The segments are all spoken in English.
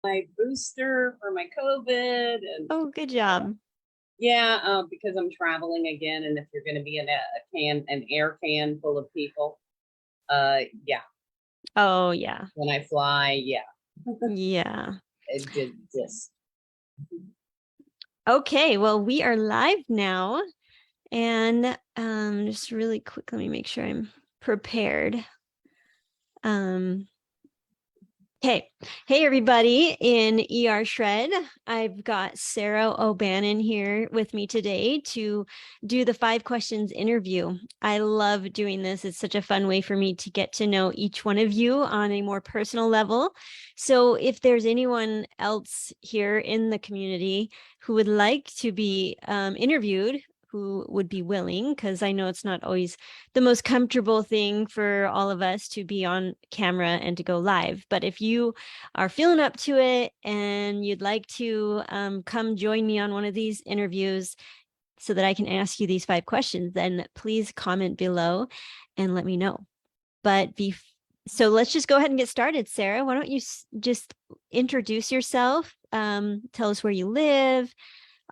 my booster for my COVID, and Oh, good job. yeah, because I'm traveling again, and if you're going to be in an air can full of people, yeah, Oh, yeah. when I fly, yeah, Yeah. it did this. Okay, well, we are live now. And just really quick, let me make sure I'm prepared. Um, Okay. Hey, everybody in ER Shred. I've got Sara O'Bannon here with me today to do the 5 questions interview. I love doing this. It's such a fun way for me to get to know each one of you on a more personal level. So if there's anyone else here in the community who would like to be interviewed, who would be willing, because I know it's not always the most comfortable thing for all of us to be on camera and to go live. But if you are feeling up to it and you'd like to come join me on one of these interviews so that I can ask you these 5 questions, then please comment below and let me know. But so let's just go ahead and get started. Sara, why don't you just introduce yourself? Tell us where you live,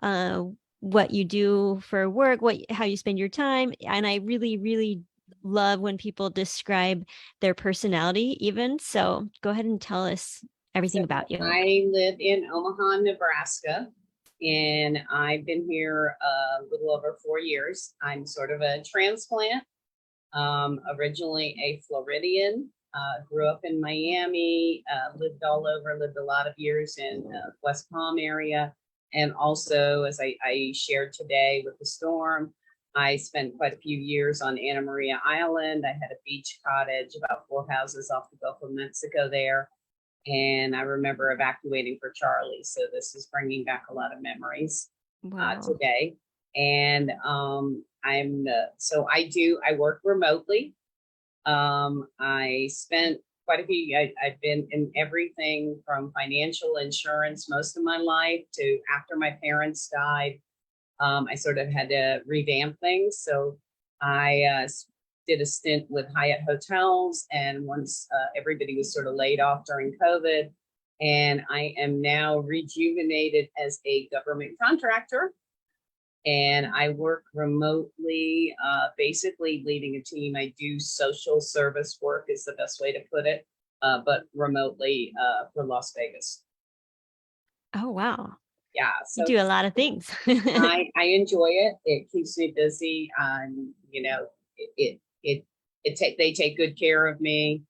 uh, what you do for work, how you spend your time. And I really, really love when people describe their personality even. So go ahead and tell us So everything about you. I live in Omaha, Nebraska, and I've been here a little over 4 years. I'm sort of a transplant. Originally a Floridian, grew up in Miami, lived all over, lived a lot of years in West Palm area. And also, as I shared today with the storm, I spent quite a few years on Anna Maria Island. I had a beach cottage about 4 houses off the Gulf of Mexico there. And I remember evacuating for Charlie. So this is bringing back a lot of memories Wow. today. And I work remotely. I spent quite a few, I've been in everything from financial insurance most of my life to after my parents died. I sort of had to revamp things. So I did a stint with Hyatt Hotels, and once everybody was sort of laid off during COVID, and I am now rejuvenated as a government contractor, and I work remotely, basically leading a team. I do social service work is the best way to put it, but remotely for Las Vegas. Oh, wow. Yeah, You so do a lot of things. I enjoy it. It keeps me busy. They take good care of me,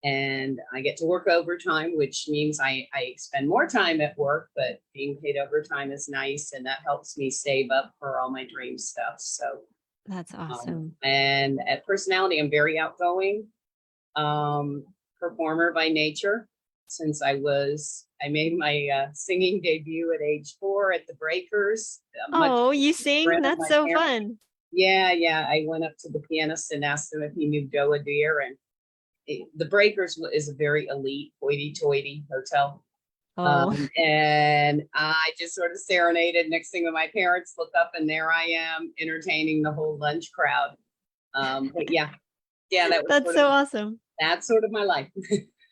and I get to work overtime, which means I spend more time at work, but being paid overtime is nice, and that helps me save up for all my dream stuff. So, That's awesome. and at personality, I'm very outgoing, um, performer by nature. Since I made my singing debut at age 4 at the Breakers, much Oh, you to the sing? chagrin of That's my so parents. fun. Yeah, yeah. I went up to the pianist and asked him if he knew Doa Deer, and the Breakers is a very elite hoity-toity hotel. Oh, And I just sort of serenaded. Next thing my parents look up, and there I am entertaining the whole lunch crowd. But yeah, yeah, that's so awesome. that's sort of my life.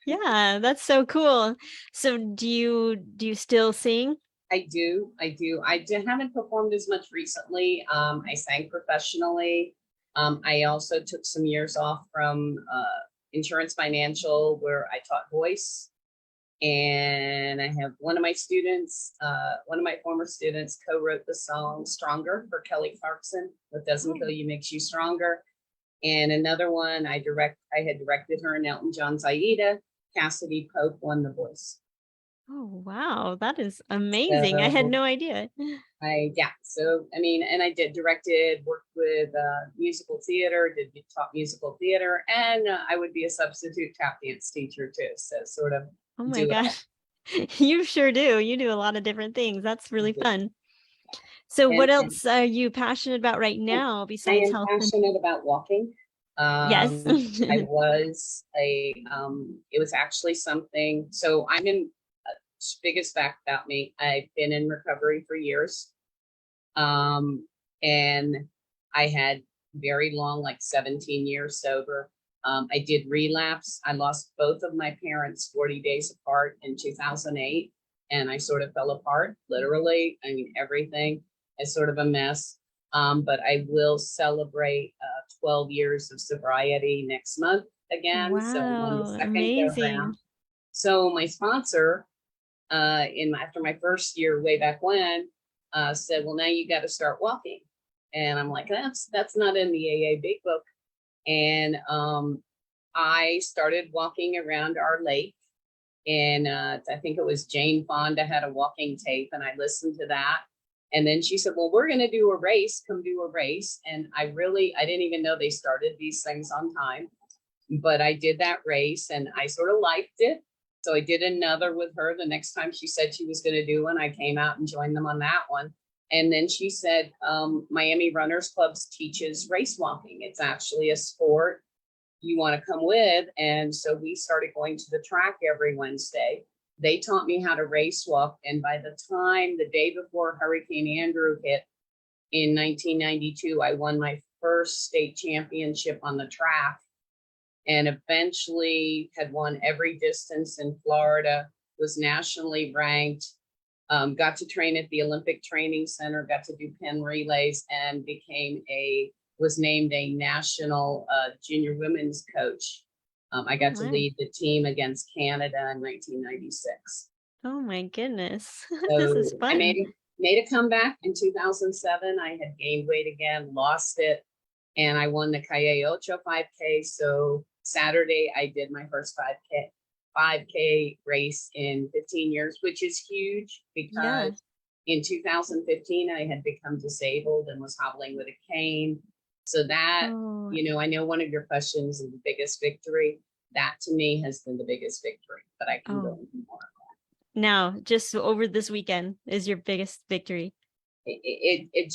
Yeah, that's so cool. So do you still sing? I haven't performed as much recently. I sang professionally. I also took some years off from insurance financial, where I taught voice. And I have one of my former students co-wrote the song Stronger for Kelly Clarkson. What doesn't kill Oh. you makes you stronger. And another one I had directed her in Elton John's Aida. Cassidy Pope won the voice. Oh, wow. That is amazing. I had So no idea. I mean, and I did directed, worked with musical theater, did taught musical theater, and I would be a substitute tap dance teacher too. So sort of Oh my do it all. gosh. You sure do. You do a lot of different things. That's really fun. So what And else are you passionate about right now I besides am health and passionate about walking. yes. I was it was actually something. So I'm in, biggest fact about me, I've been in recovery for years. And I had very long, like 17 years sober. I did relapse. I lost both of my parents 40 days apart in 2008, and I sort of fell apart, literally. I mean, everything is sort of a mess. But I will celebrate 12 years of sobriety next month again. So I'm on the Wow, second go round. amazing. So my sponsor, after my first year way back when, said, "Well, now you got to start walking." And I'm like, that's not in the AA Big Book. And I started walking around our lake, and I think it was Jane Fonda had a walking tape, and I listened to that. And then she said, "Well, we're going to do a race. Come do a race." And I didn't even know they started these things on time, but I did that race, and I sort of liked it. So I did another with her the next time she said she was going to do one. I came out and joined them on that one. And then she said, Miami Runners Clubs teaches race walking. It's actually a sport you want to come with. And so we started going to the track every Wednesday. They taught me how to race walk. And by the time the day before Hurricane Andrew hit in 1992, I won my first state championship on the track, and eventually had won every distance in Florida, was nationally ranked, got to train at the Olympic Training Center, got to do Penn relays, and was named a national junior women's coach. I got to Wow. lead the team against Canada in 1996. Oh my goodness. This is So I fun. made a comeback in 2007. I had gained weight again, lost it, and I won the Calle Ocho 5K. So Saturday I did my first 5K race in 15 years, which is huge Yeah. because in 2015 I had become disabled and was hobbling with a cane. So that, Oh, I know one of your questions is the biggest victory. That to me has been the biggest victory, but I can go oh. into more. Now, just over this weekend is your biggest victory. It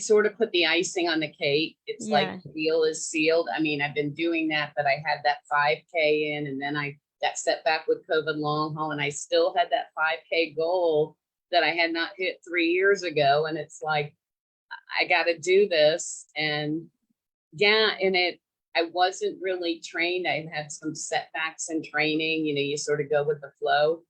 sort of put the icing on the cake. It's like Yeah. the deal is sealed. I mean, I've been doing that, but I had that 5K in, and then I got set back with COVID long haul, and I still had that 5K goal that I had not hit 3 years ago. And it's like, I got to do this. And yeah, I wasn't really trained. I had some setbacks in training. You sort of go with the flow.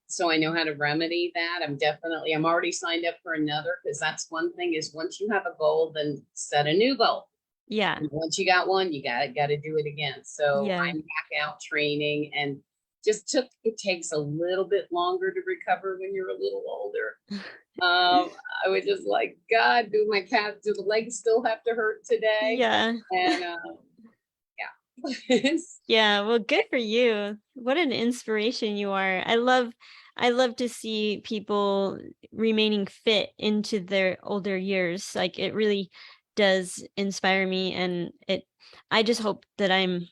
So I know how to remedy that. I'm already signed up for another, because that's one thing is once you have a goal, then set a new goal. Yeah. And once you got one, you got to do it again. So Yeah. I'm back out training, and it takes a little bit longer to recover when you're a little older. I was just like, God, do the legs still have to hurt today? Yeah. And yeah. Yeah, well, good for you. What an inspiration you are. I love to see people remaining fit into their older years. Like it really does inspire me, and I just hope that I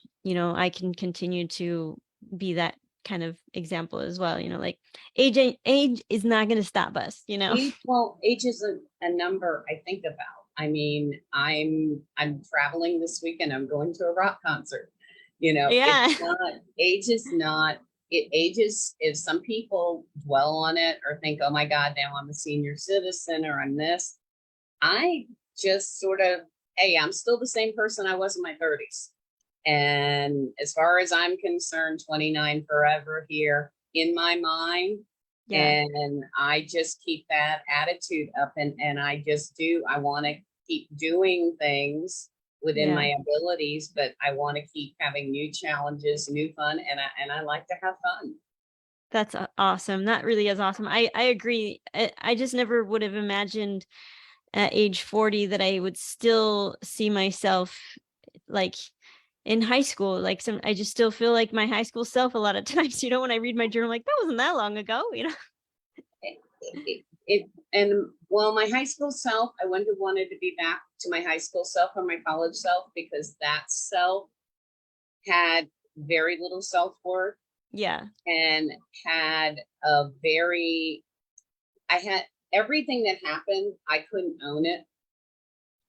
can continue to be that kind of example as well, like age is not going to stop us, Age is a number I think about. I mean, I'm traveling this weekend. I'm going to a rock concert. Yeah. It's not age is not it ages if some people dwell on it or think, oh my God, now I'm a senior citizen or I'm this. I just sort of, hey, I'm still the same person I was in my 30s. And as far as I'm concerned, 29 forever here in my mind. Yeah. And I just keep that attitude up, and I want to keep doing things within Yeah. my abilities, but I want to keep having new challenges, new fun, and I like to have fun. That's awesome. That really is awesome. I agree. I just never would have imagined at age 40 that I would still see myself like in high school. Like I just still feel like my high school self a lot of times, when I read my journal, like that wasn't that long ago. And well, my high school self, I wouldn't have wanted to be back to my high school self or my college self, because that self had very little self-worth Yeah. and had I had everything that happened, I couldn't own it.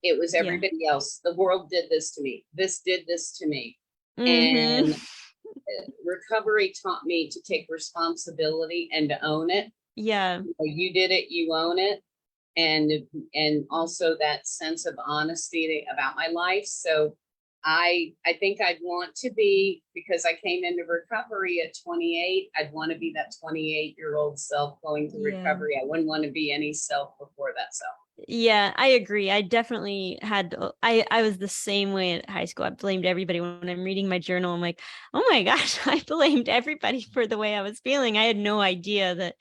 It was Yeah. everybody else. The world did this to me. This did this to me. Mhm. And recovery taught me to take responsibility and to own it. Yeah. You did it, you own it. And also that sense of honesty about my life. So I think I'd want to be, because I came into recovery at 28, I'd want to be that 28-year-old self going through Yeah. recovery. I wouldn't want to be any self before that self. Yeah, I agree. I definitely had I was the same way at high school. I blamed everybody. When I'm reading my journal, I'm like, "Oh my gosh, I blamed everybody for the way I was feeling." I had no idea that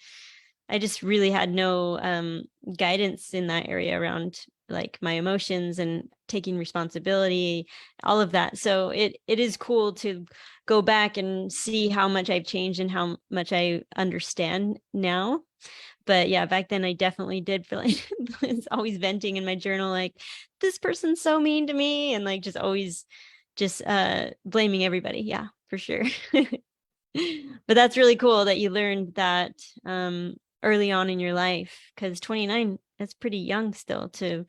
I just really had no guidance in that area around like my emotions and taking responsibility, all of that. So it is cool to go back and see how much I've changed and how much I understand now. But yeah, back then I definitely did feel like I was always venting in my journal, like, this person's so mean to me, and like just always just blaming everybody. Yeah, for sure. But that's really cool that you learned that early on in your life, because 29, that's pretty young still to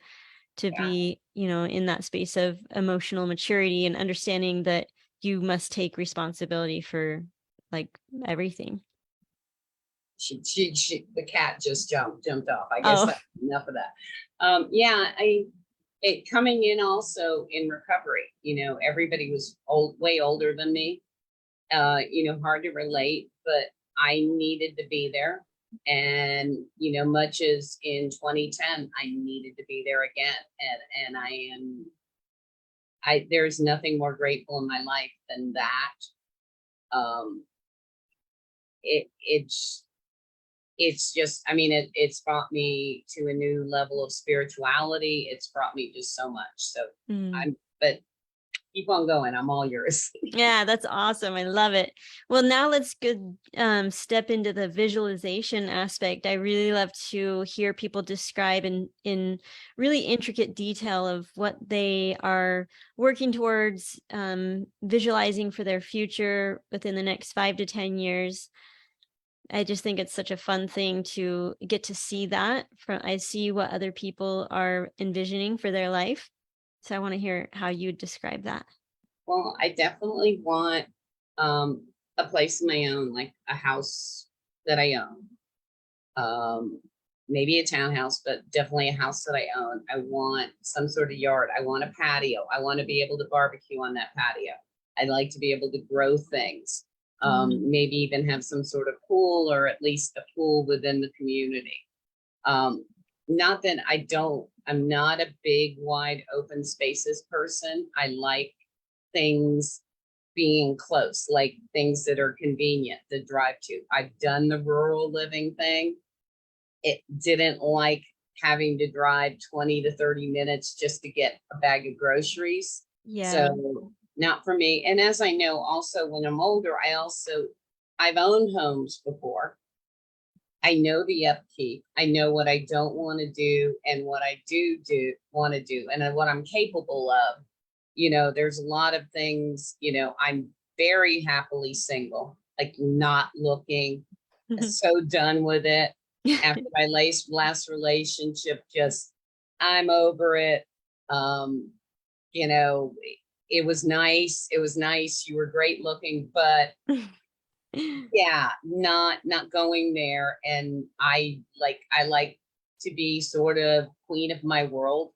Yeah. be, in that space of emotional maturity and understanding that you must take responsibility for like everything. The cat just jumped off. I guess Oh, that's enough of that. Yeah, it coming in also in recovery, everybody was way older than me, hard to relate, but I needed to be there. And, much as in 2010, I needed to be there again. And there's nothing more grateful in my life than that. Um, it's just, I mean, it's brought me to a new level of spirituality. It's brought me just so much. So mm. but keep on going. I'm all yours. Yeah, that's awesome. I love it. Well, now let's go step into the visualization aspect. I really love to hear people describe in really intricate detail of what they are working towards, visualizing for their future within the next 5 to 10 years. I just think it's such a fun thing to get to see that. I see what other people are envisioning for their life. So I want to hear how you describe that. Well, I definitely want a place of my own, like a house that I own. Um, Maybe a townhouse, but definitely a house that I own. I want some sort of yard. I want a patio. I want to be able to barbecue on that patio. I like to be able to grow things. Mhm. Maybe even have some sort of pool, or at least a pool within the community. Um, Not that I'm not a big, wide open spaces person. I like things being close, like things that are convenient to drive to. I've done the rural living thing. It didn't like having to drive 20 to 30 minutes just to get a bag of groceries. Yeah. So not for me. And as I know, also when I'm older, I've owned homes before. I know the upkeep. I know what I don't want to do and what I do want to do, and what I'm capable of. There's a lot of things, I'm very happily single, like not looking, so done with it. After my last relationship, just I'm over it. Um, you know, it was nice. It was nice. You were great looking, but yeah, not going there. And I like to be sort of queen of my world.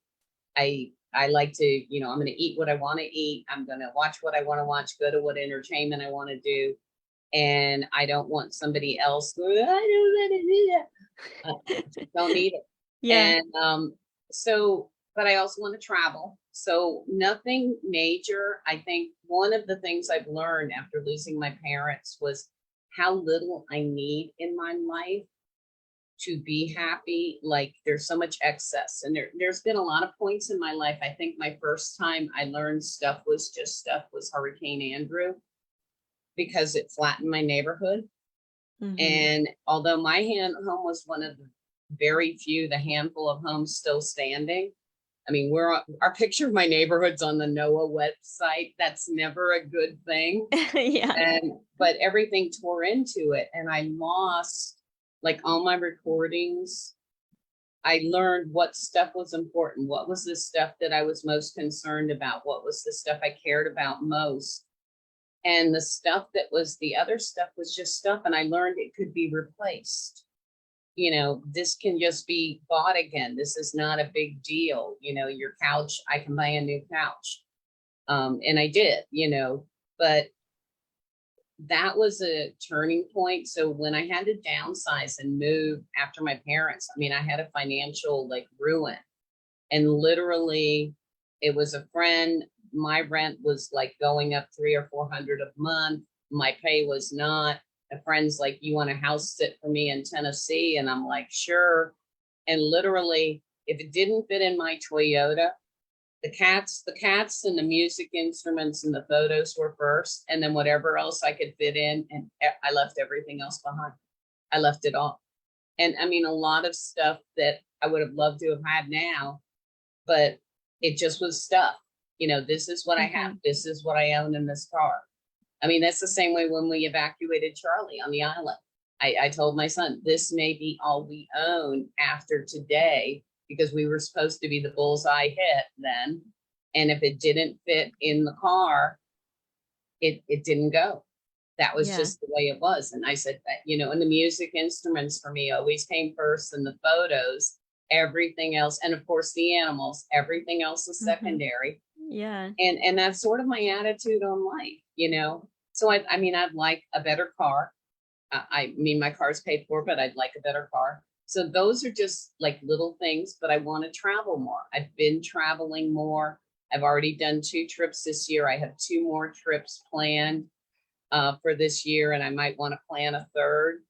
I like to, I'm going to eat what I want to eat. I'm going to watch what I want to watch, go to what entertainment I want to do. And I don't want somebody else going, I don't want to do that. Don't need it. Yeah. And but I also want to travel. So nothing major. I think one of the things I've learned after losing my parents was how little I need in my life to be happy. Like there's so much excess, and there's been a lot of points in my life. I think my first time I learned stuff was Hurricane Andrew, because it flattened my neighborhood. Hmm. And although my home was one of the very few, the handful of homes still standing. I mean, our picture of my neighborhood's on the NOAA website. That's never a good thing. Yeah. But everything tore into it, and I lost like all my recordings. I learned what stuff was important. What was the stuff that I was most concerned about? What was the stuff I cared about most? And the other stuff was just stuff. And I learned it could be replaced. This can just be bought again. This is not a big deal. Your couch, I can buy a new couch. And I did, but that was a turning point. So when I had to downsize and move after my parents, I mean, I had a financial like ruin, and literally it was a friend. My rent was like going up 300 or 400 a month. My pay was not. A friend's like, you want a house sit for me in Tennessee? And I'm like, sure. And literally, if it didn't fit in my Toyota, the cats and the music instruments and the photos were first, and then whatever else I could fit in, and I left everything else behind. I left it all. And I mean, a lot of stuff that I would have loved to have had now, but it just was stuff. This is what I have. This is what I own in this car. I mean, that's the same way when we evacuated Charlie on the island. I told my son, this may be all we own after today, because we were supposed to be the bullseye hit then. And if it didn't fit in the car, it didn't go. That was just the way it was. And I said that, and the music instruments for me always came first, and the photos, everything else. And of course the animals, everything else is secondary. Yeah. And that's sort of my attitude on life. So I mean, I'd like a better car. I mean, my car's paid for, but I'd like a better car. So those are just like little things, but I want to travel more. I've been traveling more. I've already done 2 trips this year. I have 2 more trips planned for this year, and I might want to plan a third.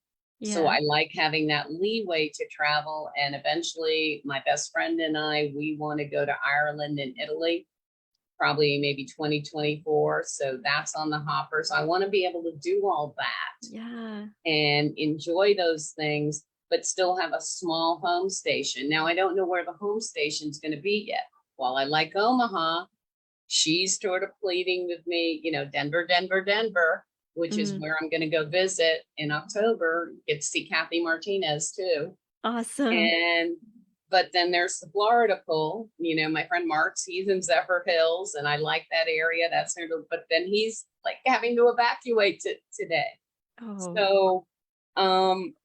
So I like having that leeway to travel. And eventually my best friend and I, we want to go to Ireland and Italy, probably maybe 2024. So that's on the hopper. So I want to be able to do all that. Yeah. And enjoy those things, but still have a small home station. Now, I don't know where the home station is going to be yet. While I like Omaha, she's sort of pleading with me, Denver, Denver, Denver, which is where I'm going to go visit in October, get to see Kathy Martinez too. Awesome. But then there's the Florida pull. My friend Mark's, he's in Zephyr Hills, and I like that area. That's near, but then he's like having to evacuate today. So, and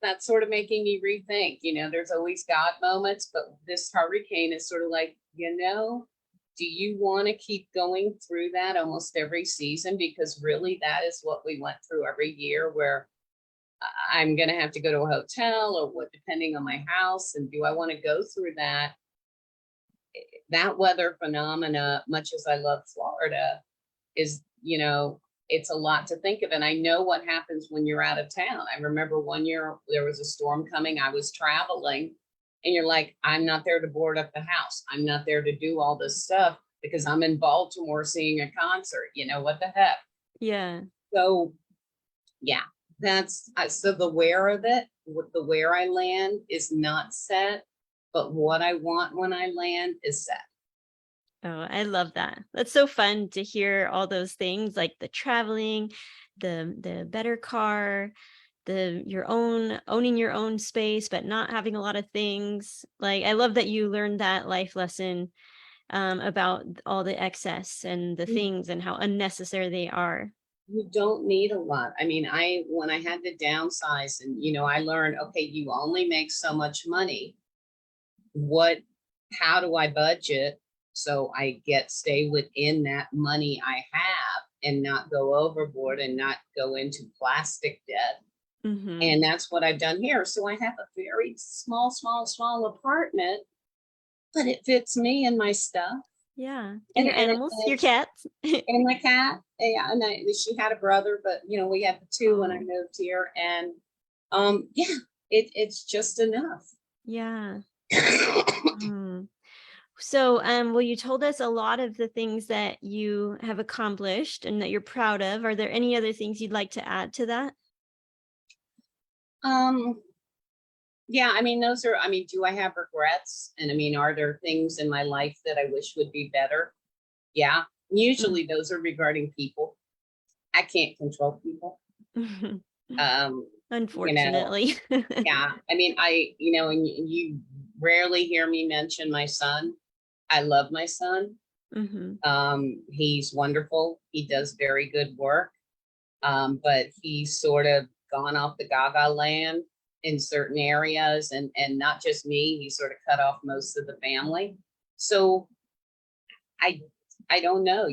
that's sort of making me rethink. There's always God moments, but this hurricane is sort of like, do you want to keep going through that almost every season? Because really, that is what we went through every year, where I'm going to have to go to a hotel or what, depending on my house. And do I want to go through that? That weather phenomena, much as I love Florida, is, it's a lot to think of. And I know what happens when you're out of town. I remember one year there was a storm coming. I was traveling, and you're like, I'm not there to board up the house. I'm not there to do all this stuff because I'm in Baltimore seeing a concert. What the heck? Yeah. So, yeah. That's so the where of it, the where I land is not set, but what I want when I land is set. Oh, I love that. That's so fun to hear all those things, like the traveling, the better car, owning your own space, but not having a lot of things. Like, I love that you learned that life lesson about all the excess and the things and how unnecessary they are. You don't need a lot. I mean, when I had to downsize, and I learned, okay, you only make so much money. How do I budget so I stay within that money I have and not go overboard and not go into plastic debt? And that's what I've done here. So I have a very small apartment, but it fits me and my stuff. Yeah. And your animals, your cats. And my cat. Yeah. And she had a brother, but we had the 2 when I moved here. And yeah, it's just enough. Yeah. So, well, you told us a lot of the things that you have accomplished and that you're proud of. Are there any other things you'd like to add to that? Yeah, I mean, do I have regrets? And I mean, are there things in my life that I wish would be better? Yeah, usually those are regarding people. I can't control people. Unfortunately. Yeah, I mean, and you rarely hear me mention my son. I love my son. He's wonderful. He does very good work. But he's sort of gone off the gaga land in certain areas, and not just me. He sort of cut off most of the family. So I don't know,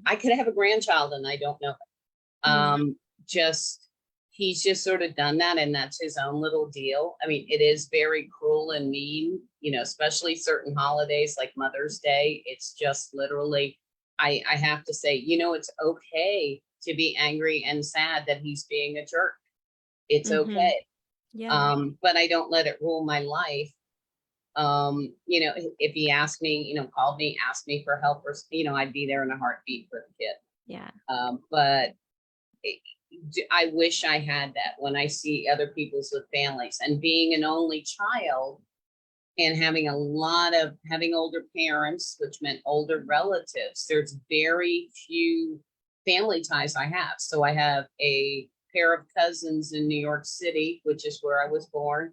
I could have a grandchild and I don't know. Mm, Just he's just sort of done that, and that's his own little deal. I mean, it is very cruel and mean, especially certain holidays like Mother's Day. It's just literally, I have to say, it's okay to be angry and sad that he's being a jerk. It's mm-hmm. okay. Yeah. But I don't let it rule my life. If he asked me, called me, asked me for help, or I'd be there in a heartbeat for the kid. Yeah. But I wish I had that when I see other people's with families, and being an only child and having older parents, which meant older relatives. There's very few family ties I have. So I have a pair of cousins in New York City, which is where I was born.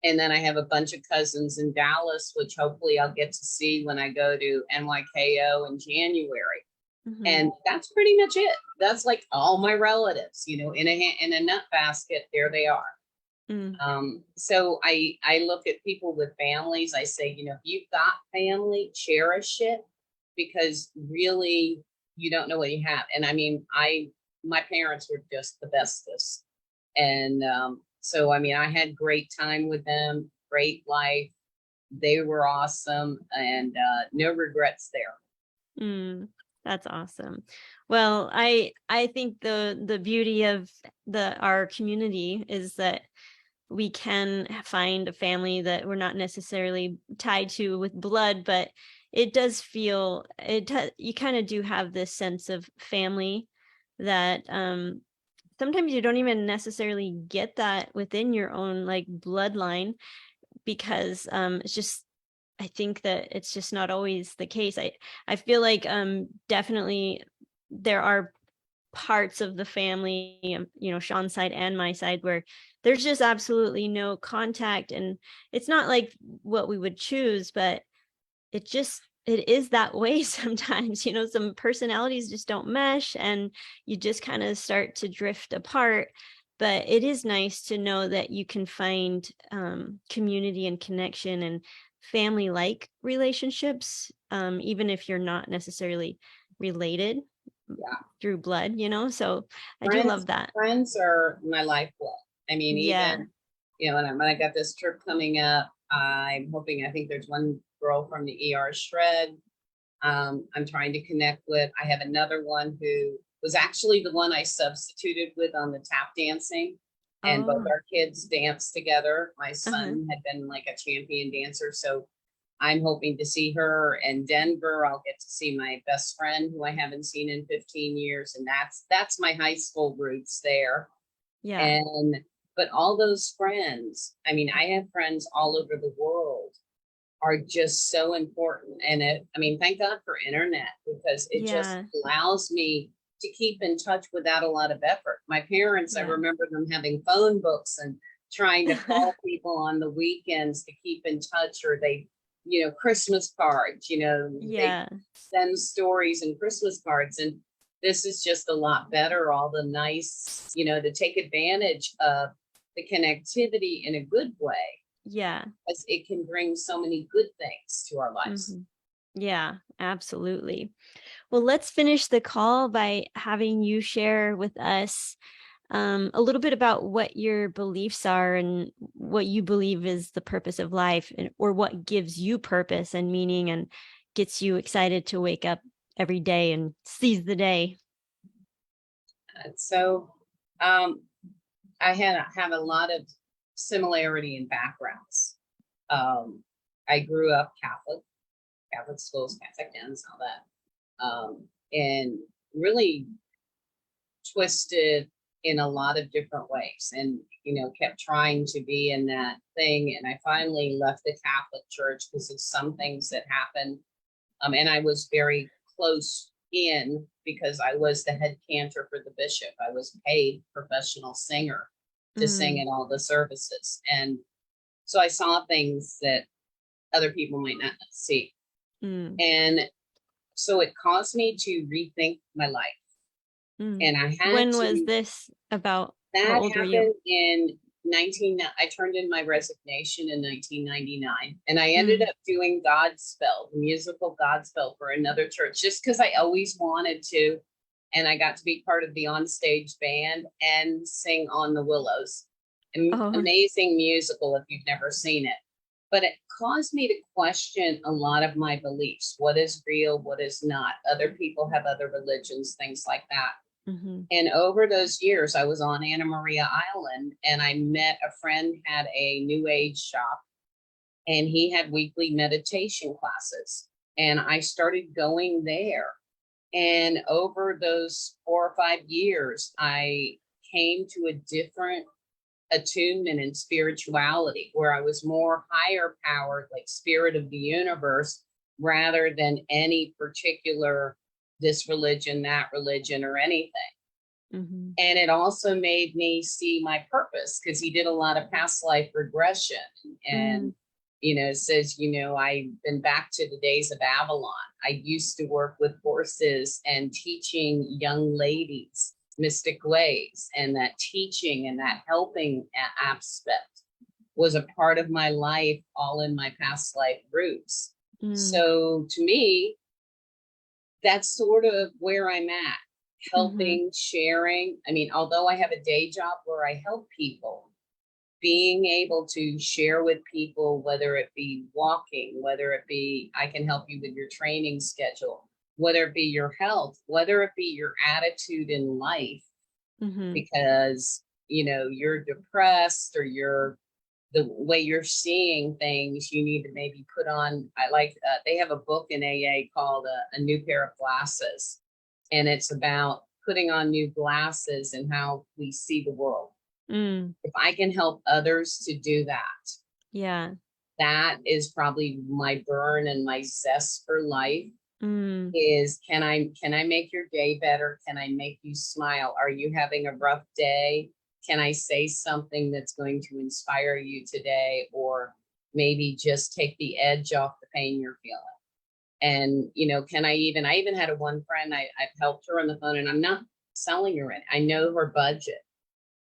And then I have a bunch of cousins in Dallas, which hopefully I'll get to see when I go to NYKO in January. Mm-hmm. And that's pretty much it. That's like all my relatives, in a nut basket. There they are. Mm, So I look at people with families. I say, if you've got family, cherish it, because really you don't know what you have. And I mean, my parents were just the bestest, and so I mean, I had great time with them, great life. They were awesome, and no regrets there. mm, that's awesome. Well, I think the beauty of our community is that we can find a family that we're not necessarily tied to with blood, but it does feel you kind of do have this sense of family that sometimes you don't even necessarily get that within your own like bloodline, because it's just, I think that it's just not always the case. I feel like definitely there are parts of the family, Sean's side and my side, where there's just absolutely no contact, and it's not like what we would choose, but it is that way sometimes. Some personalities just don't mesh, and you just kind of start to drift apart. But it is nice to know that you can find community and connection and family like relationships, even if you're not necessarily related Yeah. through blood, so I do Friends, love that. friends are my lifeblood. I mean, Yeah. even, and when I got this trip coming up, I think there's one girl from the ER Shred. I'm trying to connect with. I have another one who was actually the one I substituted with on the tap dancing, and both Oh. our kids danced together. My Uh-huh. son had been like a champion dancer, so I'm hoping to see her in Denver. I'll get to see my best friend who I haven't seen in 15 years, and that's my high school roots there. Yeah. And but all those friends, I mean, I have friends all over the world, are just so important. And I mean, thank God for internet, because it just Yeah. allows me to keep in touch without a lot of effort. My parents, I Yeah. remember them having phone books and trying to call people on the weekends to keep in touch, or they, Christmas cards, they Yeah. send stories and Christmas cards. And this is just a lot better. All the nice, to take advantage of the connectivity in a good way, Yeah. as it can bring so many good things to our lives. Hmm. Yeah, absolutely. Well, let's finish the call by having you share with us a little bit about what your beliefs are and what you believe is the purpose of life, or what gives you purpose and meaning and gets you excited to wake up every day and seize the day. So um, I have a lot of similarity in backgrounds. Um, I grew up Catholic schools, Catholic nuns, all that, and really twisted in a lot of different ways, and kept trying to be in that thing. And I finally left the Catholic Church because of some things that happened. And I was very close in, because I was the head cantor for the bishop. I was paid professional singer to sing Mm, at all the services. And so I saw things that other people might not see. mm, And so it caused me to rethink my life. mm. And I had When was to, this about? How that old were you? happened in I turned in my resignation in 1999, and I ended up doing Godspell, the musical Godspell for another church, just because I always wanted to. And I got to be part of the onstage band and sing On the Willows. Oh, Amazing musical if you've never seen it. But it caused me to question a lot of my beliefs. What is real? What is not? Other people have other religions, things like that. mhm. And over those years, I was on Anna Maria Island, and I met a friend had a new age shop, and he had weekly meditation classes. And I started going there. And over those 4 or 5 years, I came to a different attunement and spirituality where I was more higher powered, like spirit of the universe, rather than any particular this religion, that religion, or anything. Mhm. And it also made me see my purpose because he did a lot of past life regression and, Mm. says, I've been back to the days of Avalon. I used to work with horses and teaching young ladies mystic ways, and that teaching and that helping aspect was a part of my life, all in my past life roots. Mm. So to me, that's sort of where I'm at, Mhm. helping, sharing. I mean, although I have a day job where I help people, being able to share with people, whether it be walking, whether it be I can help you with your training schedule, whether it be your health, whether it be your attitude in life, Mhm. because you're depressed or you're the way you're seeing things, you need to maybe put on. I like they have a book in AA called a New Pair of Glasses, and it's about putting on new glasses and how we see the world. Mm. If I can help others to do that, Yeah. that is probably my burn and my zest for life. Mm. Is can I make your day better? Can I make you smile? Are you having a rough day? Can I say something that's going to inspire you today, or maybe just take the edge off the pain you're feeling? And can I even had a one friend, I've helped her on the phone, and I'm not selling her it. I know her budget.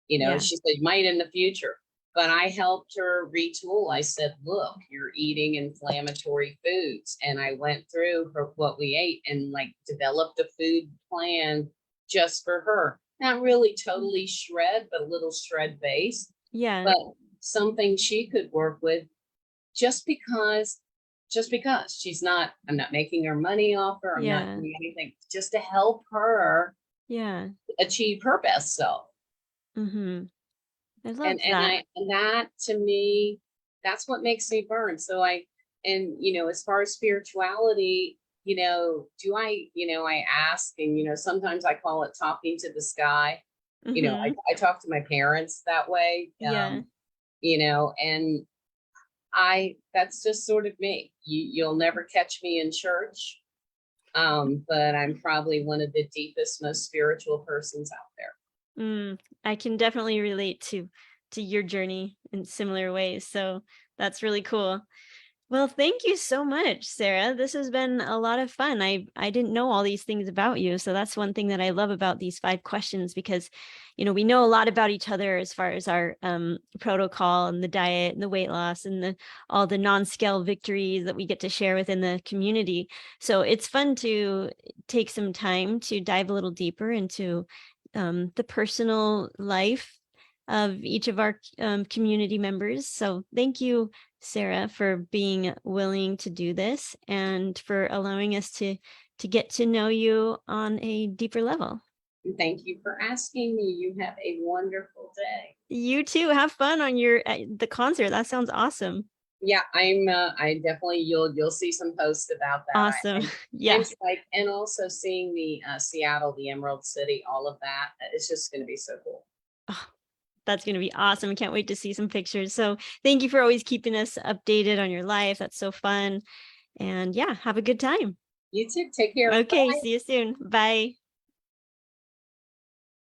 Yeah. She said, might in the future. But I helped her retool. I said, look, you're eating inflammatory foods. And I went through what we ate and like developed a food plan just for her. Not really totally shred, but a little shred base, Yeah. but something she could work with just because, I'm not making her money off her. I'm not Yeah. doing anything just to help her Yeah. achieve her best self. Mhm. I and love and that. I and that to me, that's what makes me burn. So as far as spirituality, I ask, and sometimes I call it talking to the sky. I, Mhm. I talk to my parents that way. Yeah. And I that's just sort of me. You'll never catch me in church. But I'm probably one of the deepest, most spiritual persons out there. I can definitely relate to your journey in similar ways. So that's really cool. Well, thank you so much, Sarah. This has been a lot of fun. I didn't know all these things about you, so that's one thing that I love about these 5 questions because, we know a lot about each other as far as our protocol and the diet and the weight loss and the all the non-scale victories that we get to share within the community. So it's fun to take some time to dive a little deeper into the personal life of each of our community members. So thank you, Sarah, for being willing to do this and for allowing us to get to know you on a deeper level. And thank you for asking me. You have a wonderful day. You too. Have fun on your the concert. That sounds awesome. Yeah, I definitely, you'll see some posts about that. Awesome. I'm Yeah. like, and also seeing the Seattle, the Emerald City, all of that. It's just going to be so cool. Oh, that's going to be awesome. I can't wait to see some pictures. So thank you for always keeping us updated on your life. That's so fun. And yeah, have a good time. You too. Take care. Okay, see you soon. Bye.